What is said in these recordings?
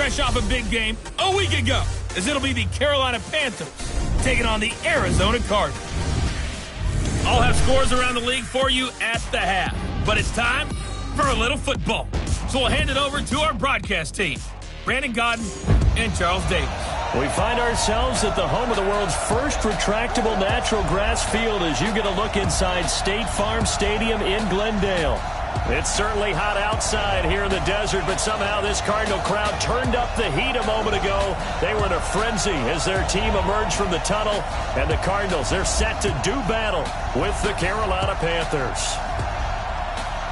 fresh off a big game a week ago, as it'll be the Carolina Panthers taking on the Arizona Cardinals. I'll have scores around the league for you at the half, but it's time for a little football. So we'll hand it over to our broadcast team, Brandon Godden and Charles Davis. We find ourselves at the home of the world's first retractable natural grass field as you get a look inside State Farm Stadium in Glendale. It's certainly hot outside here in the desert, but somehow this Cardinal crowd turned up the heat a moment ago. They were in a frenzy as their team emerged from the tunnel, and the Cardinals, they're set to do battle with the Carolina Panthers.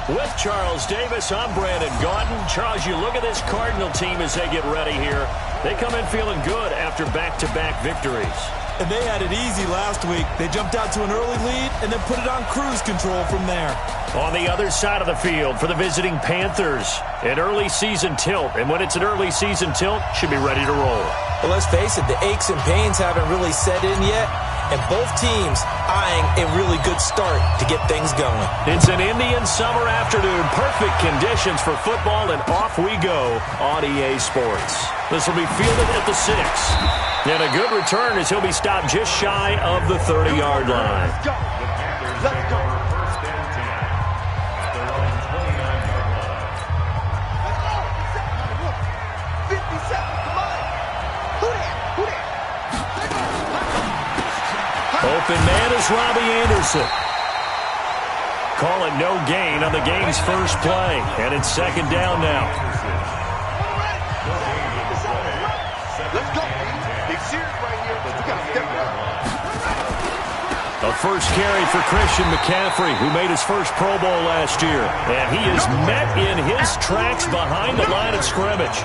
With Charles Davis, I'm Brandon Godden. Charles, you look at this Cardinal team as they get ready here. They come in feeling good after back-to-back victories. And they had it easy last week. They jumped out to an early lead and then put it on cruise control from there. On the other side of the field for the visiting Panthers, an early season tilt. And when it's an early season tilt, should be ready to roll. Well, let's face it, the aches and pains haven't really set in yet. And both teams eyeing a really good start to get things going. It's an Indian summer afternoon. Perfect conditions for football, and off we go on EA Sports. This will be fielded at the 6. And a good return as he'll be stopped just shy of the 30-yard line. Let's go. Let's go. Open man is Robbie Anderson. Call it no gain on the game's first play. And it's second down now. Let's go. Big series right here. We got to step it up. A first carry for Christian McCaffrey, who made his first Pro Bowl last year. And he is met in his tracks behind the line of scrimmage.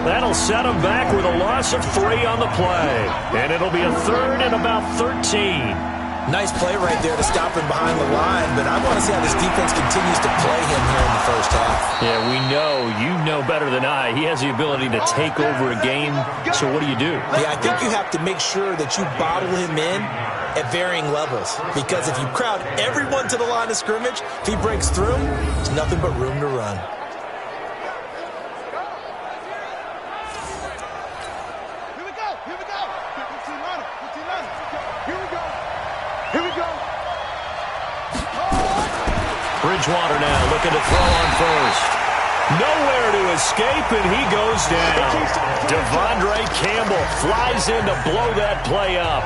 That'll set him back with a loss of 3 on the play. And it'll be a third and about 13. Nice play right there to stop him behind the line, but I want to see how this defense continues to play him here in the first half. Yeah, we know, you know better than I, he has the ability to take over a game, so what do you do? Yeah, I think you have to make sure that you bottle him in at varying levels, because if you crowd everyone to the line of scrimmage, if he breaks through, there's nothing but room to run. Bridgewater now looking to throw on first. Nowhere to escape, and he goes down. Devondre Campbell flies in to blow that play up.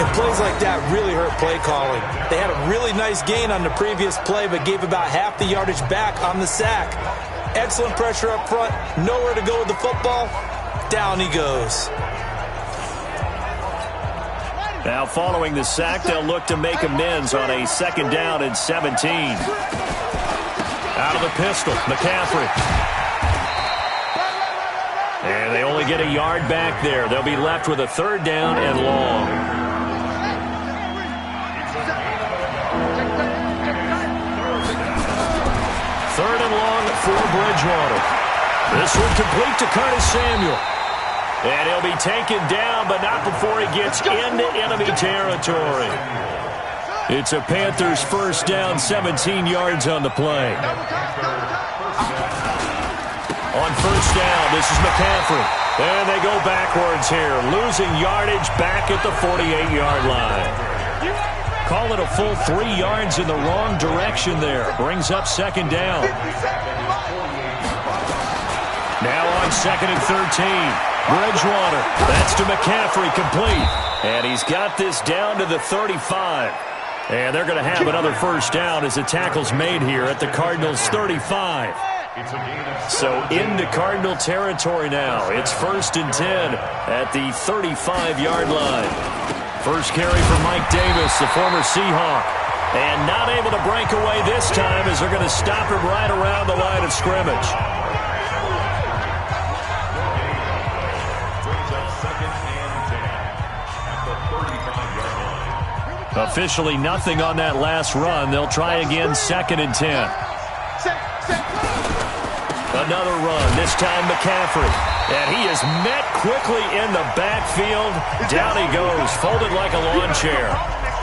And plays like that really hurt play calling. They had a really nice gain on the previous play, but gave about half the yardage back on the sack. Excellent pressure up front. Nowhere to go with the football. Down he goes. Now following the sack, they'll look to make amends on a second down and 17. Out of the pistol, McCaffrey. And they only get a yard back there. They'll be left with a third down and long. Third and long for Bridgewater. This one complete to Curtis Samuel. And he'll be taken down, but not before he gets into enemy territory. It's a Panthers first down, 17 yards on the play. On first down, this is McCaffrey. And they go backwards here, losing yardage back at the 48-yard line. Call it a full 3 yards in the wrong direction there. Brings up second down. Now on second and 13. Bridgewater, that's to McCaffrey, complete. And he's got this down to the 35. And they're going to have another first down as the tackle's made here at the Cardinals' 35. So into Cardinal territory now. It's first and 10 at the 35-yard line. First carry for Mike Davis, the former Seahawk. And not able to break away this time as they're going to stop him right around the line of scrimmage. Officially nothing on that last run. They'll try again second and 10. Another run, this time McCaffrey. And he is met quickly in the backfield. Down he goes, folded like a lawn chair.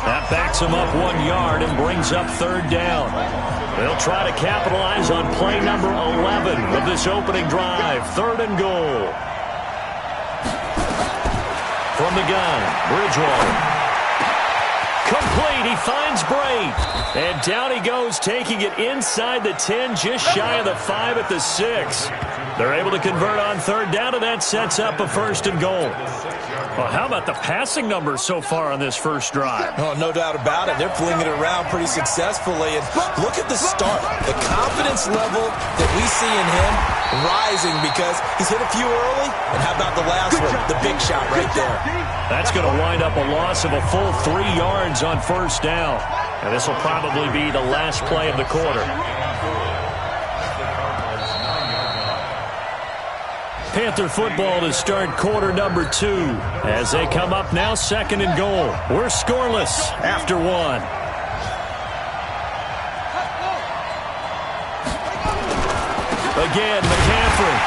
That backs him up 1 yard and brings up third down. They'll try to capitalize on play number 11 of this opening drive. 3rd and goal. From the gun, Bridgewater. Complete. He finds Bray. And down he goes, taking it inside the 10, just shy of the 5 at the 6. They're able to convert on 3rd down, and that sets up a 1st and goal. Well, how about the passing numbers so far on this first drive? Oh, no doubt about it. They're flinging it around pretty successfully. And look at the start. The confidence level that we see in him rising because he's hit a few early. And how about the last one? The big shot right there. That's going to wind up a loss of a full 3 yards on 1st down. And this will probably be the last play of the quarter. Panther football to start quarter number 2 as they come up now 2nd and goal. We're scoreless after 1. Again, McCaffrey.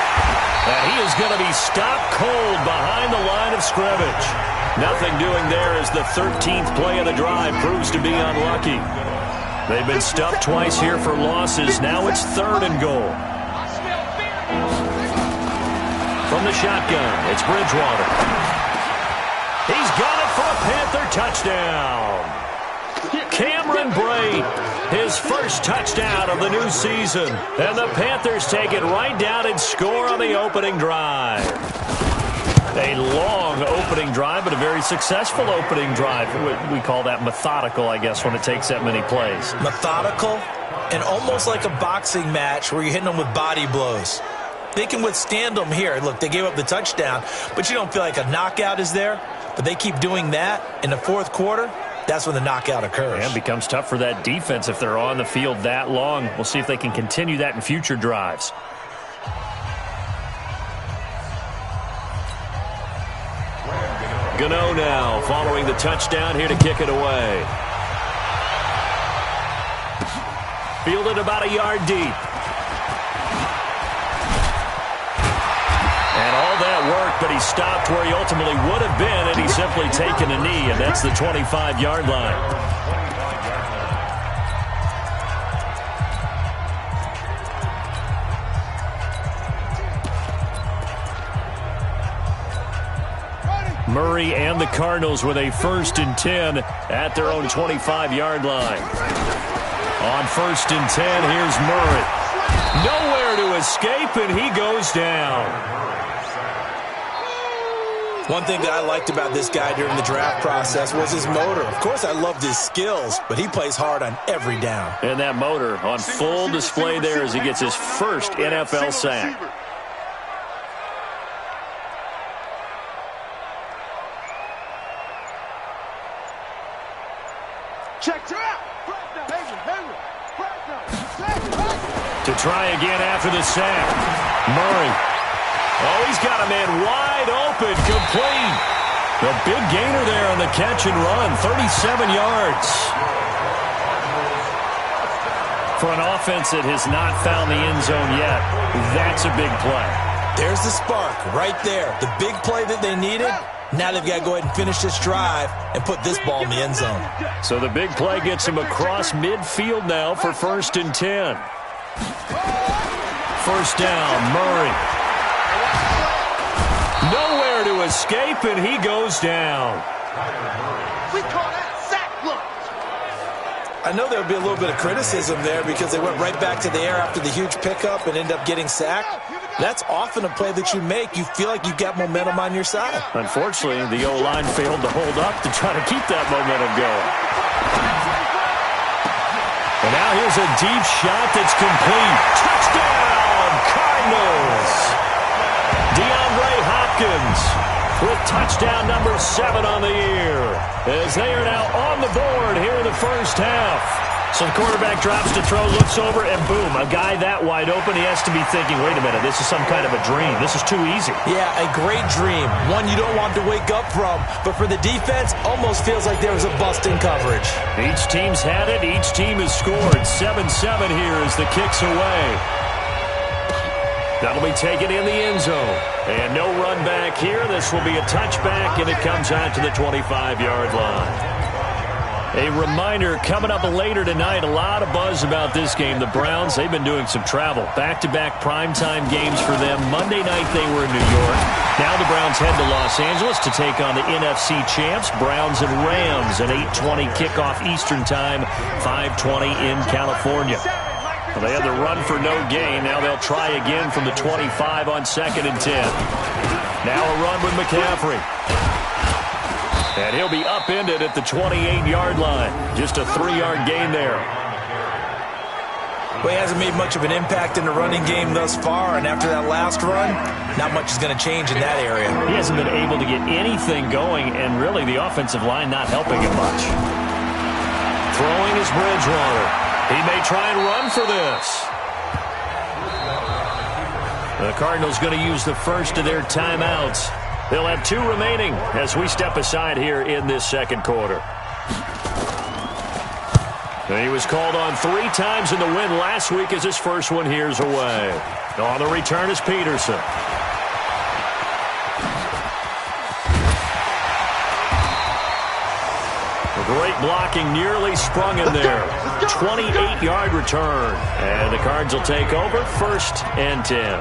And he is going to be stopped cold behind the line of scrimmage. Nothing doing there as the 13th play of the drive proves to be unlucky. They've been stuffed twice here for losses. Now it's 3rd and goal. From the shotgun, it's Bridgewater. He's got it for a Panther touchdown. Cameron Brate, his first touchdown of the new season. And the Panthers take it right down and score on the opening drive. A long opening drive, but a very successful opening drive. We call that methodical, I guess, when it takes that many plays. Methodical and almost like a boxing match where you're hitting them with body blows. They can withstand them here. Look, they gave up the touchdown, but you don't feel like a knockout is there. But they keep doing that in the 4th quarter. That's when the knockout occurs. And it becomes tough for that defense if they're on the field that long. We'll see if they can continue that in future drives. Gano now following the touchdown here to kick it away. Fielded about a yard deep. And all that work, but he stopped where he ultimately would have been had he simply taken a knee, and that's the 25-yard line. Murray and the Cardinals with a 1st and 10 at their own 25-yard line. On 1st and 10, here's Murray. Nowhere to escape, and he goes down. One thing that I liked about this guy during the draft process was his motor. Of course, I loved his skills, but he plays hard on every down. And that motor on full display there as he gets his first NFL sack. To try again after the sack. Murray. Oh, he's got a man wide open, complete. The big gainer there on the catch and run, 37 yards. For an offense that has not found the end zone yet, that's a big play. There's the spark right there. The big play that they needed. Now they've got to go ahead and finish this drive and put this ball in the end zone. So the big play gets him across midfield now for 1st and 10. 1st down, Murray. Nowhere to escape, and he goes down. We call that sack block. I know there would be a little bit of criticism there because they went right back to the air after the huge pickup and end up getting sacked. That's often a play that you make. You feel like you've got momentum on your side. Unfortunately, the O-line failed to hold up to try to keep that momentum going. And now here's a deep shot that's complete. Touchdown, Cardinals! DeAndre Hopkins with touchdown number 7 on the year as they are now on the board here in the first half. So the quarterback drops to throw, looks over, and boom, a guy that wide open, he has to be thinking, wait a minute, this is some kind of a dream. This is too easy. Yeah, a great dream. One you don't want to wake up from. But for the defense, almost feels like there was a bust in coverage. Each team's had it. Each team has scored. 7-7 here as the kick's away. That'll be taken in the end zone. And no run back here. This will be a touchback, and it comes out to the 25-yard line. A reminder, coming up later tonight, a lot of buzz about this game. The Browns, they've been doing some travel. Back-to-back primetime games for them. Monday night they were in New York. Now the Browns head to Los Angeles to take on the NFC champs, Browns and Rams, an 8:20 kickoff Eastern time, 5:20 in California. Well, they had the run for no gain. Now they'll try again from the 25 on 2nd and 10. Now a run with McCaffrey. And he'll be upended at the 28-yard line. Just a 3-yard gain there. Well, he hasn't made much of an impact in the running game thus far, and after that last run, not much is going to change in that area. He hasn't been able to get anything going, and really the offensive line not helping him much. Throwing is Bridgewater. He may try and run for this. The Cardinals going to use the first of their timeouts. They'll have 2 remaining as we step aside here in this second quarter. He was called on 3 times in the win last week as his first one here's away. On the return is Peterson. Great blocking, nearly sprung in there. 28-yard return. And the Cards will take over 1st and 10.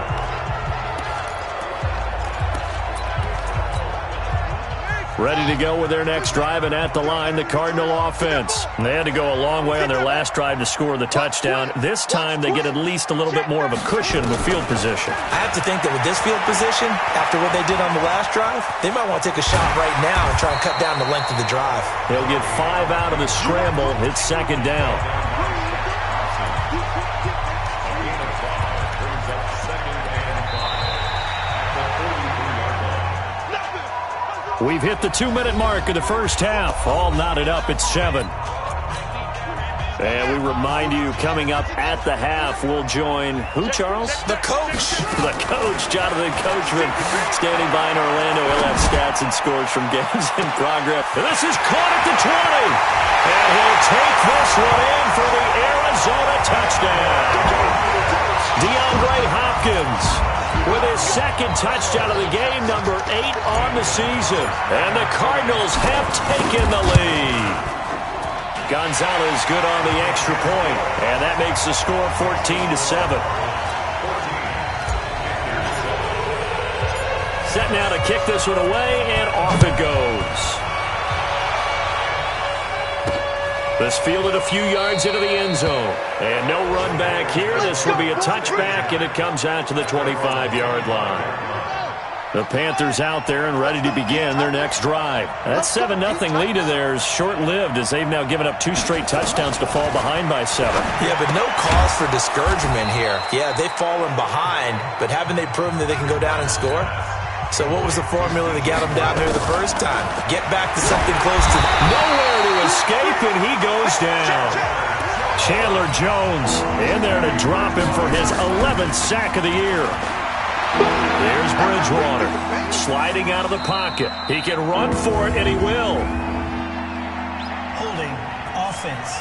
Ready to go with their next drive, and at the line, the Cardinal offense. They had to go a long way on their last drive to score the touchdown. This time, they get at least a little bit more of a cushion with field position. I have to think that with this field position, after what they did on the last drive, they might want to take a shot right now and try and cut down the length of the drive. They'll get 5 out of the scramble. It's 2nd down. We've hit the 2-minute mark of the first half. All knotted up at 7. And we remind you, coming up at the half, we'll join who, Charles? The coach. The coach, Jonathan Coachman, standing by in Orlando. He'll have stats and scores from games in progress. This is caught at the 20. And he'll take this one in for the Arizona touchdown. DeAndre Hopkins with his 2nd touchdown of the game, number 8 on the season. And the Cardinals have taken the lead. Gonzalez good on the extra point, and that makes the score 14-7. Set now to kick this one away, and off it goes. This fielded a few yards into the end zone. And no run back here. This will be a touchback, and it comes out to the 25-yard line. The Panthers out there and ready to begin their next drive. That 7-0 lead of theirs short-lived as they've now given up 2 straight touchdowns to fall behind by 7. Yeah, but no cause for discouragement here. Yeah, they've fallen behind, but haven't they proven that they can go down and score? So what was the formula that got them down there the first time? Get back to something close to... Nowhere to escape, and he goes down. Chandler Jones in there to drop him for his 11th sack of the year. Here's Bridgewater sliding out of the pocket. He can run for it, and he will. Holding offense.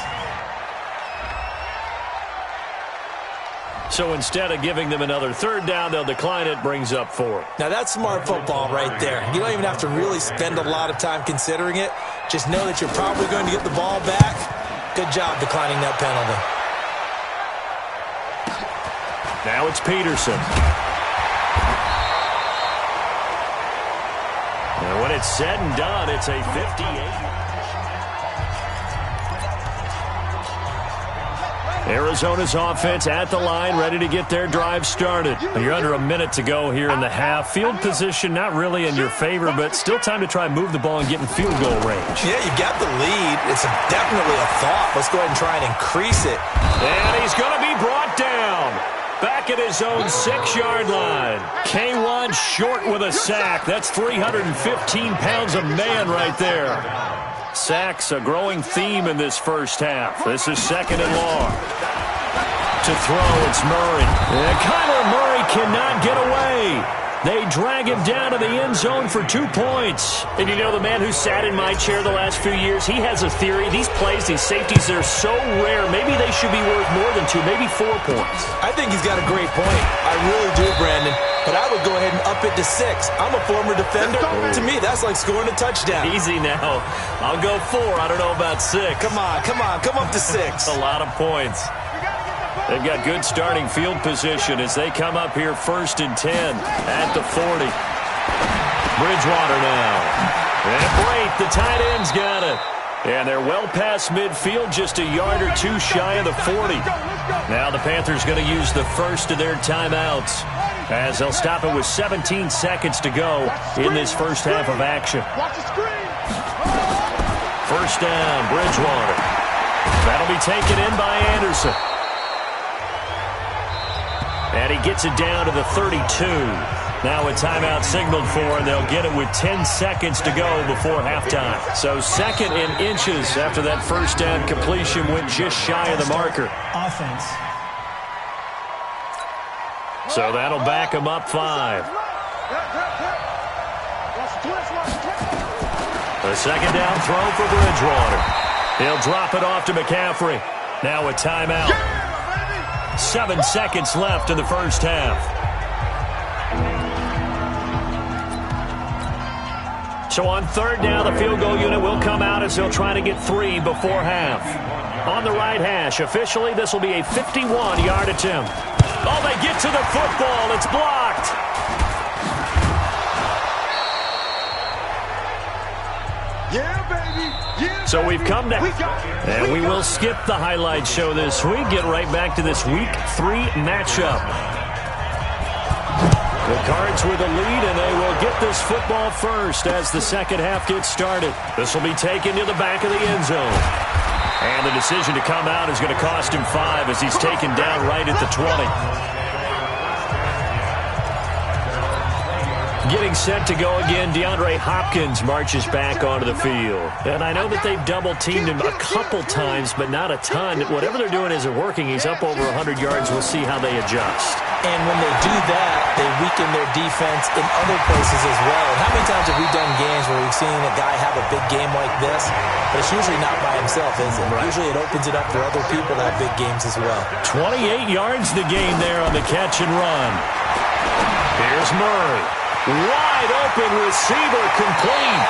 So instead of giving them another 3rd down, they'll decline it, brings up 4. Now that's smart football right there. You don't even have to really spend a lot of time considering it. Just know that you're probably going to get the ball back. Good job declining that penalty. Now it's Peterson. And when it's said and done, it's a 58. Arizona's offense at the line, ready to get their drive started. You're under a minute to go here in the half. Field position not really in your favor, but still time to try and move the ball and get in field goal range. Yeah, you got the lead. It's definitely a thought. Let's go ahead and try and increase it. And he's going to be brought down. Back at his own 6-yard line. K1 short with a sack. That's 315 pounds of man right there. Sacks, a growing theme in this first half. This is 2nd and long. To throw, it's Murray. And Kyler Murray cannot get away. They drag him down to the end zone for 2 points. And you know, the man who sat in my chair the last few years, he has a theory. These plays, these safeties, they're so rare. Maybe they should be worth more than 2, maybe 4 points. I think he's got a great point. I really do, Brandon. But I would go ahead and up it to 6. I'm a former defender. To me, that's like scoring a touchdown. Easy now. I'll go 4. I don't know about 6. Come on. Come up to 6. A lot of points. They've got good starting field position as they come up here 1st and 10 at the 40. Bridgewater now. And Brate, the tight end's got it. And they're well past midfield, just a yard or 2 shy of the 40. Now the Panthers going to use the first of their timeouts as they'll stop it with 17 seconds to go in this first half of action. First down, Bridgewater. That'll be taken in by Anderson. And he gets it down to the 32. Now a timeout signaled for, and they'll get it with 10 seconds to go before halftime. So 2nd and inches after that first down completion went just shy of the marker. Offense. So that'll back him up 5. A second down throw for Bridgewater. He'll drop it off to McCaffrey. Now a timeout. 7 seconds left in the first half. So on 3rd down, the field goal unit will come out as they'll try to get 3 before half. On the right hash, officially, this will be a 51-yard attempt. Oh, they get to the football. It's blocked. Yeah, baby. Yeah, So we've come to... And we got will skip the highlight show this week. Get right back to this Week 3 matchup. The Cards with the lead, and they will get this football first as the second half gets started. This will be taken to the back of the end zone. And the decision to come out is going to cost him 5 as he's taken down right at the 20. Getting set to go again, DeAndre Hopkins marches back onto the field. And I know that they've double-teamed him a couple times, but not a ton. Whatever they're doing isn't working. He's up over 100 yards. We'll see how they adjust. And when they do that, they weaken their defense in other places as well. And how many times have we done games where we've seen a guy have a big game like this, but it's usually not by himself, is it? Right. Usually it opens it up for other people to have big games as well. 28 yards the game there on the catch and run. Here's Murray. Wide open receiver, complete.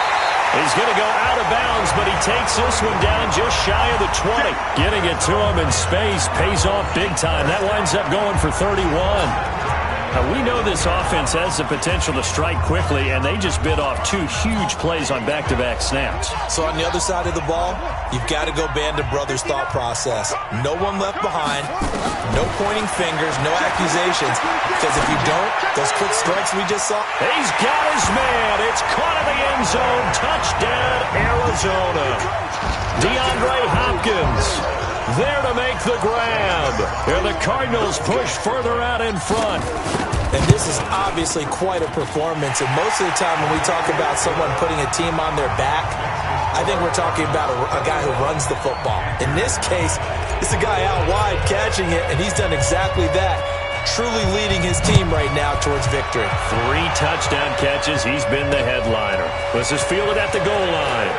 He's going to go out of bounds, but he takes this one down just shy of the 20. Getting it to him in space pays off big time. That winds up going for 31. We know this offense has the potential to strike quickly, and they just bit off 2 huge plays on back-to-back snaps. So on the other side of the ball, you've got to go Band of Brothers thought process. No one left behind, no pointing fingers, no accusations, because if you don't, those quick strikes we just saw. He's got his man. It's caught in the end zone. Touchdown, Arizona. DeAndre Hopkins there to make the grab. And the Cardinals push further out in front. And this is obviously quite a performance. And most of the time when we talk about someone putting a team on their back, I think we're talking about a guy who runs the football. In this case, it's a guy out wide catching it, and he's done exactly that. Truly leading his team right now towards victory. 3 touchdown catches. He's been the headliner. This is fielded at the goal line.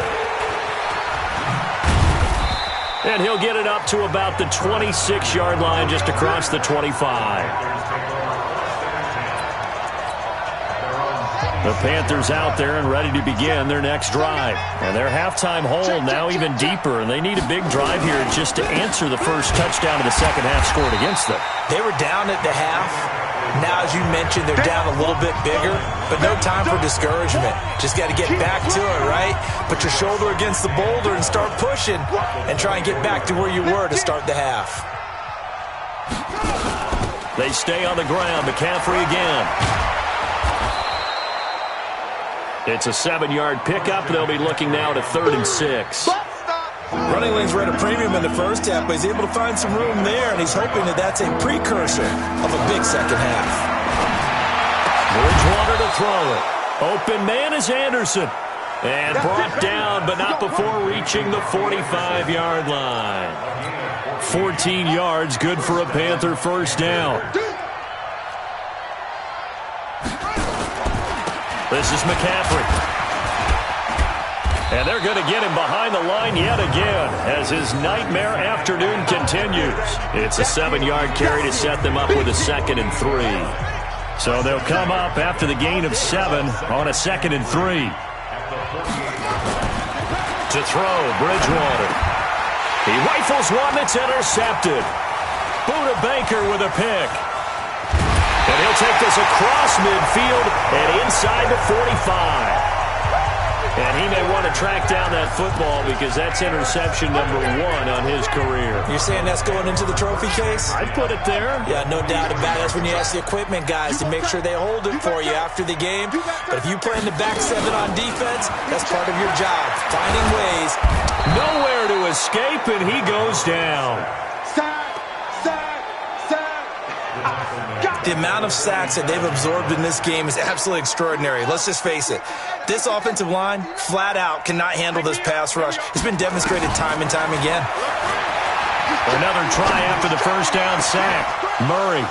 And he'll get it up to about the 26-yard line just across the 25. The Panthers out there and ready to begin their next drive. And their halftime hole now even deeper, and they need a big drive here just to answer the first touchdown of the second half scored against them. They were down at the half. Now, as you mentioned, they're down a little bit bigger, but no time for discouragement. Just got to get back to it, right? Put your shoulder against the boulder and start pushing and try and get back to where you were to start the half. They stay on the ground. McCaffrey again. It's a 7-yard pickup. They'll be looking now to 3rd and 6. Running lanes were at a premium in the first half, but he's able to find some room there, and he's hoping that that's a precursor of a big second half. Bridgewater to throw it. Open man is Anderson. And brought down, but not before reaching the 45-yard line. 14 yards, good for a Panther first down. This is McCaffrey. And they're going to get him behind the line yet again as his nightmare afternoon continues. It's a 7-yard carry to set them up with a 2nd and 3. So they'll come up after the gain of 7 on a 2nd and 3. To throw, Bridgewater. He rifles one that's intercepted. Buda Baker with a pick. And he'll take this across midfield and inside the 45. And he may want to track down that football because that's interception number 1 on his career. You're saying that's going into the trophy case? I'd put it there. Yeah, no doubt about it. That's when you ask the equipment guys to make sure they hold it for you after the game. But if you play in the back 7 on defense, that's part of your job, finding ways. Nowhere to escape, and he goes down. The amount of sacks that they've absorbed in this game is absolutely extraordinary. Let's just face it. This offensive line, flat out, cannot handle this pass rush. It's been demonstrated time and time again. Another try after the first down sack. Murray.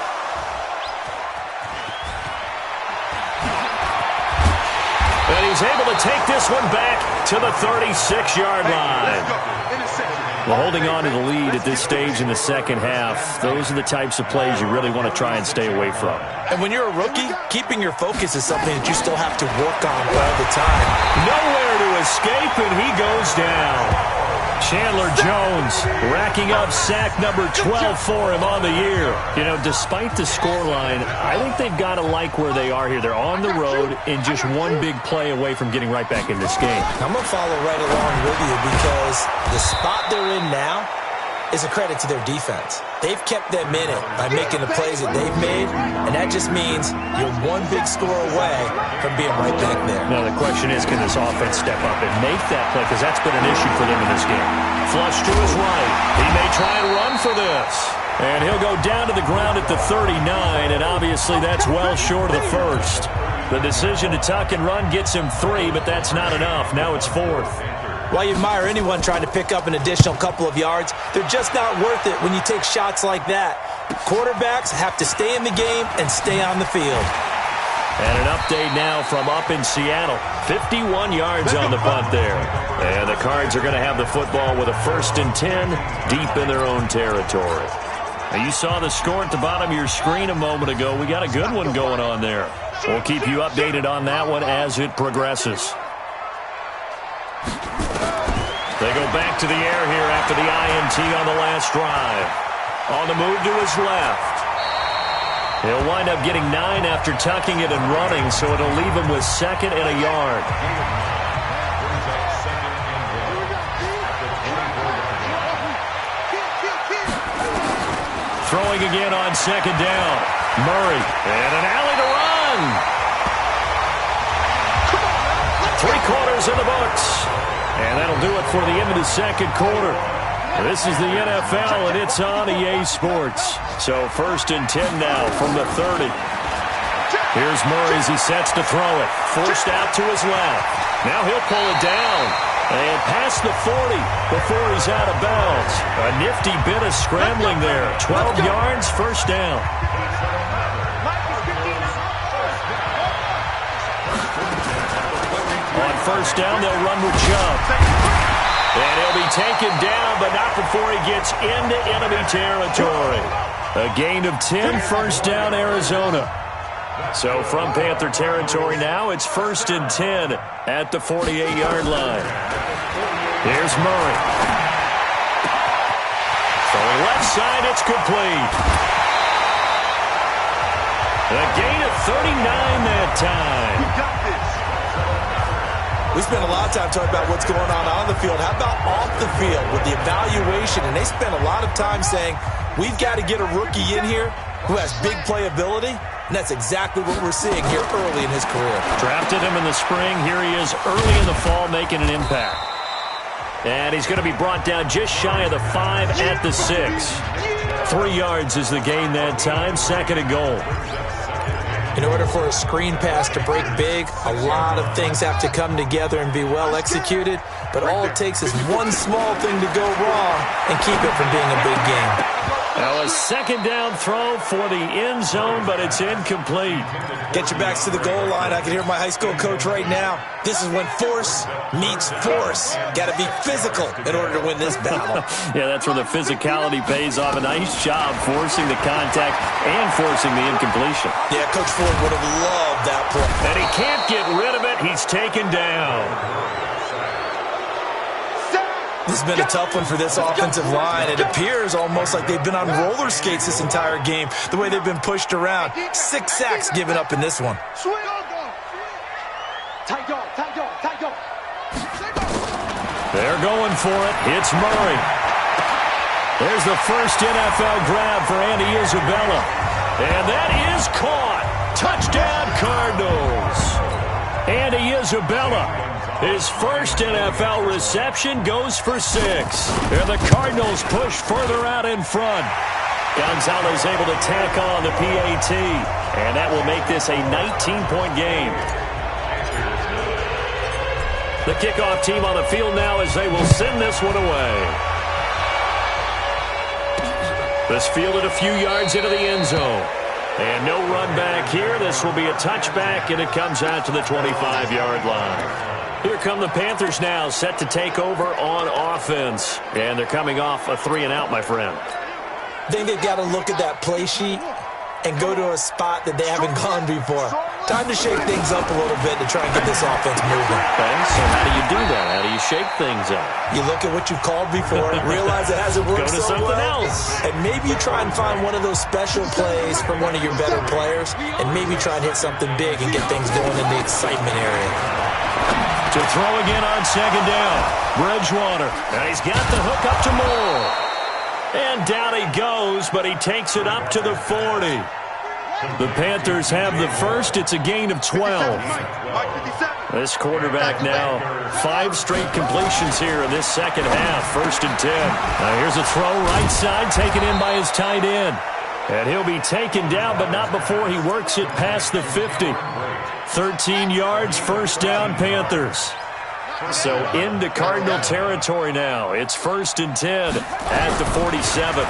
And he's able to take this one back to the 36-yard line. Well, holding on to the lead at this stage in the second half, those are the types of plays you really want to try and stay away from. And when you're a rookie, keeping your focus is something that you still have to work on all the time. Nowhere to escape, and he goes down. Chandler Jones racking up sack number 12 for him on the year. You know, despite the scoreline, I think they've got to like where they are here. They're on the road and just one big play away from getting right back in this game. I'm going to follow right along with you because the spot they're in now is a credit to their defense. They've kept them in it by making the plays that they've made, and that just means you're one big score away from being right back there. Now, the question is, can this offense step up and make that play? Because that's been an issue for them in this game. Flush to his right. He may try and run for this. And he'll go down to the ground at the 39, and obviously that's well short of the first. The decision to tuck and run gets him 3, but that's not enough. Now it's 4th. While you admire anyone trying to pick up an additional couple of yards, they're just not worth it when you take shots like that. Quarterbacks have to stay in the game and stay on the field. And an update now from up in Seattle. 51 yards on the punt there. And the Cards are going to have the football with a 1st and 10 deep in their own territory. Now, you saw the score at the bottom of your screen a moment ago. We got a good one going on there. We'll keep you updated on that one as it progresses. They go back to the air here after the INT on the last drive. On the move to his left. He'll wind up getting 9 after tucking it and running, so it'll leave him with 2nd and a yard. Throwing again on 2nd down. Murray. And an alley to run. 3 quarters in the books. And that'll do it for the end of the second quarter. This is the NFL, and it's on EA Sports. So 1st and 10 now from the 30. Here's Murray as he sets to throw it. Forced out to his left. Now he'll pull it down. And past the 40 before he's out of bounds. A nifty bit of scrambling there. 12 yards, 1st down. On 1st down, they'll run with Chubb. And he'll be taken down, but not before he gets into enemy territory. A gain of 10, 1st down, Arizona. So from Panther territory now, it's 1st and 10 at the 48-yard line. Here's Murray. Throwing left side, it's complete. A gain of 39 that time. We spent a lot of time talking about what's going on the field. How about off the field with the evaluation? And they spent a lot of time saying, we've got to get a rookie in here who has big playability. And that's exactly what we're seeing here early in his career. Drafted him in the spring. Here he is early in the fall making an impact. And he's going to be brought down just shy of the 5 at the 6. 3 yards is the gain that time. 2nd and goal. In order for a screen pass to break big, a lot of things have to come together and be well executed. But all it takes is one small thing to go wrong and keep it from being a big game. Now a second down throw for the end zone, but it's incomplete. Get your backs to the goal line. I can hear my high school coach right now. This is when force meets force. Got to be physical in order to win this battle. Yeah, that's where the physicality pays off. A nice job forcing the contact and forcing the incompletion. Yeah, Coach Ford would have loved that play. And he can't get rid of it. He's taken down. This has been a tough one for this offensive line. It appears almost like they've been on roller skates this entire game, the way they've been pushed around. 6 sacks given up in this one. They're going for it. It's Murray. There's the first NFL grab for Andy Isabella. And that is caught. Touchdown, Cardinals. Andy Isabella. His first NFL reception goes for 6. And the Cardinals push further out in front. Gonzalez able to tack on the PAT. And that will make this a 19-point game. The kickoff team on the field now as they will send this one away. This fielded a few yards into the end zone. And no run back here. This will be a touchback, and it comes out to the 25-yard line. Here come the Panthers now, set to take over on offense. And they're coming off a 3-and-out, my friend. I think they've got to look at that play sheet and go to a spot that they haven't gone before. Time to shake things up a little bit to try and get this offense moving. Okay, so how do you do that? How do you shake things up? You look at what you've called before, realize it hasn't worked Go to so something well, else. and maybe you try and find one of those special plays from one of your better players, and maybe try and hit something big and get things going in the excitement area. To throw again on second down. Bridgewater. And he's got the hook up to Moore. And down he goes, but he takes it up to the 40. The Panthers have the first. It's a gain of 12. This quarterback now, 5 straight completions here in this second half. 1st and 10. Now here's a throw right side, taken in by his tight end. And he'll be taken down, but not before he works it past the 50. 13 yards, 1st down, Panthers. So into Cardinal territory now. It's 1st and 10 at the 47.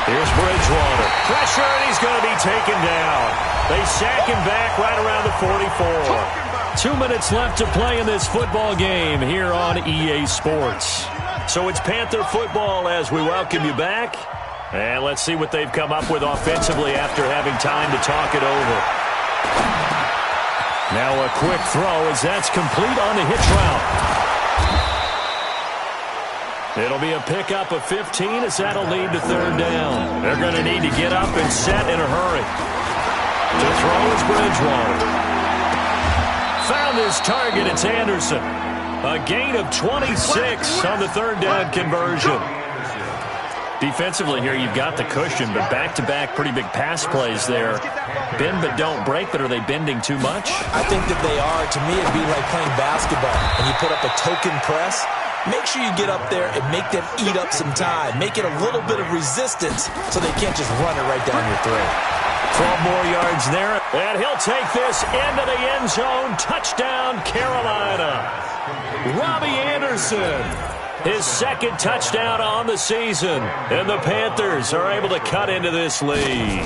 Here's Bridgewater. Pressure, and he's going to be taken down. They sack him back right around the 44. 2 minutes left to play in this football game here on EA Sports. So it's Panther football as we welcome you back. And let's see what they've come up with offensively after having time to talk it over. Now a quick throw as that's complete on the hitch route. It'll be a pickup of 15 as that'll lead to 3rd down. They're going to need to get up and set in a hurry. To throw is Bridgewater. Found his target. It's Anderson. A gain of 26 on the 3rd down conversion. Defensively here, you've got the cushion, but back-to-back pretty big pass plays there. Bend but don't break, but are they bending too much? I think that they are. To me, it'd be like playing basketball. When you put up a token press, make sure you get up there and make them eat up some time. Make it a little bit of resistance so they can't just run it right down your throat. 12 more yards there, and he'll take this into the end zone. Touchdown, Carolina. Robbie Anderson. His 2nd touchdown on the season. And the Panthers are able to cut into this lead.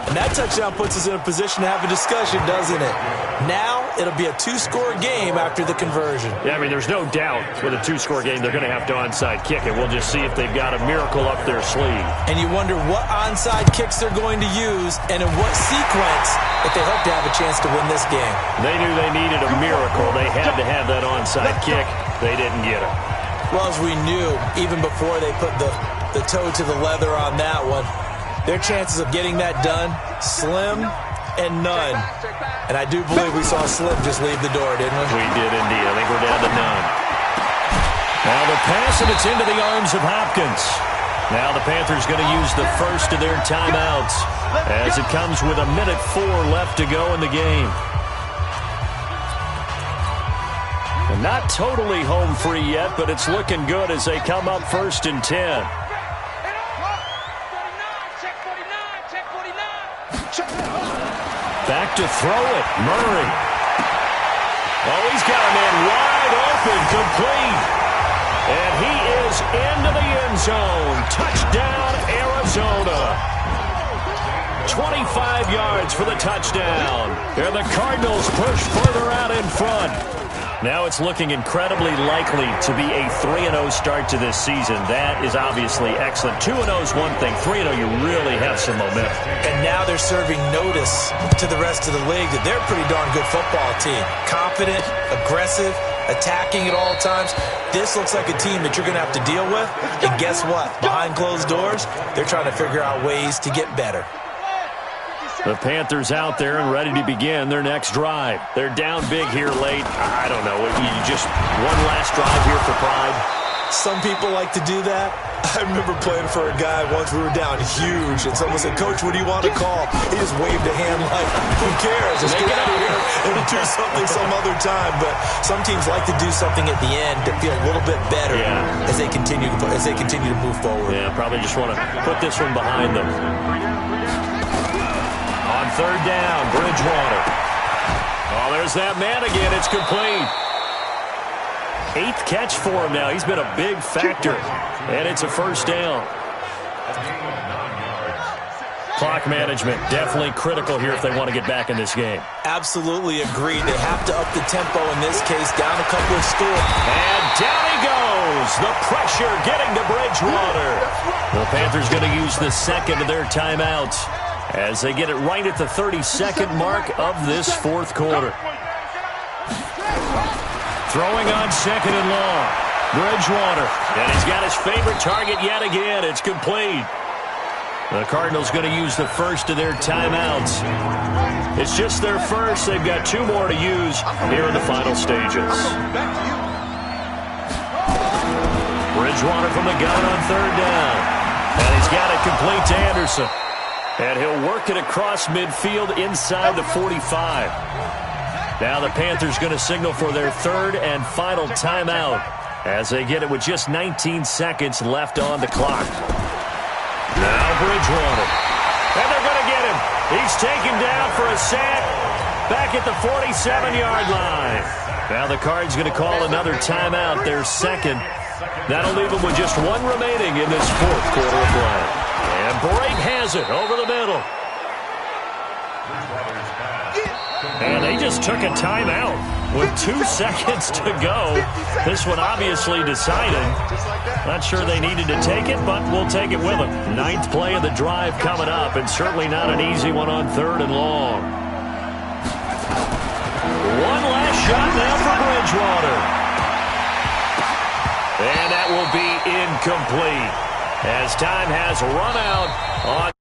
And that touchdown puts us in a position to have a discussion, doesn't it? Now, it'll be a 2-score game after the conversion. Yeah, I mean, there's no doubt with a 2-score game, they're going to have to onside kick it. We'll just see if they've got a miracle up their sleeve. And you wonder what onside kicks they're going to use and in what sequence if they hope to have a chance to win this game. They knew they needed a miracle. They had to have that onside kick. They didn't get it. Well, as we knew, even before they put the toe to the leather on that one, their chances of getting that done, slim and none. And I do believe we saw Slim just leave the door, didn't we? We did indeed. I think we're down to none. Now the pass, and it's into the arms of Hopkins. Now the Panthers going to use the first of their timeouts as it comes with 1:04 left to go in the game. And not totally home free yet, but it's looking good as they come up 1st and 10. Back to throw it, Murray. Oh, he's got a man wide open, complete. And he is into the end zone. Touchdown, Arizona. 25 yards for the touchdown. And the Cardinals push further out in front. Now it's looking incredibly likely to be a 3-0 start to this season. That is obviously excellent. 2-0 is one thing. 3-0, you really have some momentum. And now they're serving notice to the rest of the league that they're a pretty darn good football team. Confident, aggressive, attacking at all times. This looks like a team that you're going to have to deal with. And guess what? Behind closed doors, they're trying to figure out ways to get better. The Panthers out there and ready to begin their next drive. They're down big here late. I don't know. You just one last drive here for pride. Some people like to do that. I remember playing for a guy once. We were down huge, and someone said, "Coach, what do you want to call?" He just waved a hand like, "Who cares? Just get out of here and do something some other time." But some teams like to do something at the end to feel a little bit better as they continue to move forward. Yeah, probably just want to put this one behind them. On third down, Bridgewater. Oh, there's that man again. It's complete. 8th catch for him now. He's been a big factor. And it's a first down. Clock management, definitely critical here if they want to get back in this game. Absolutely agreed. They have to up the tempo in this case, down a couple of scores. And down he goes. The pressure getting to Bridgewater. The Panthers going to use the second of their timeouts as they get it right at the 32nd mark of this fourth quarter. Throwing on second and long. Bridgewater. And he's got his favorite target yet again. It's complete. The Cardinals going to use the first of their timeouts. It's just their first. They've got 2 more to use here in the final stages. Bridgewater from the gun on third down. And he's got it complete to Anderson. And he'll work it across midfield inside the 45. Now the Panthers going to signal for their third and final timeout as they get it with just 19 seconds left on the clock. Now Bridgewater. And they're going to get him. He's taken down for a sack back at the 47-yard line. Now the Cards going to call another timeout, their second. That'll leave them with just 1 remaining in this fourth quarter of play. And Brate has it over the middle. And they just took a timeout with 2 seconds to go. This one obviously decided. Not sure they needed to take it, but we'll take it with them. 9th play of the drive coming up, and certainly not an easy one on third and long. One last shot now for Bridgewater. And that will be incomplete as time has run out on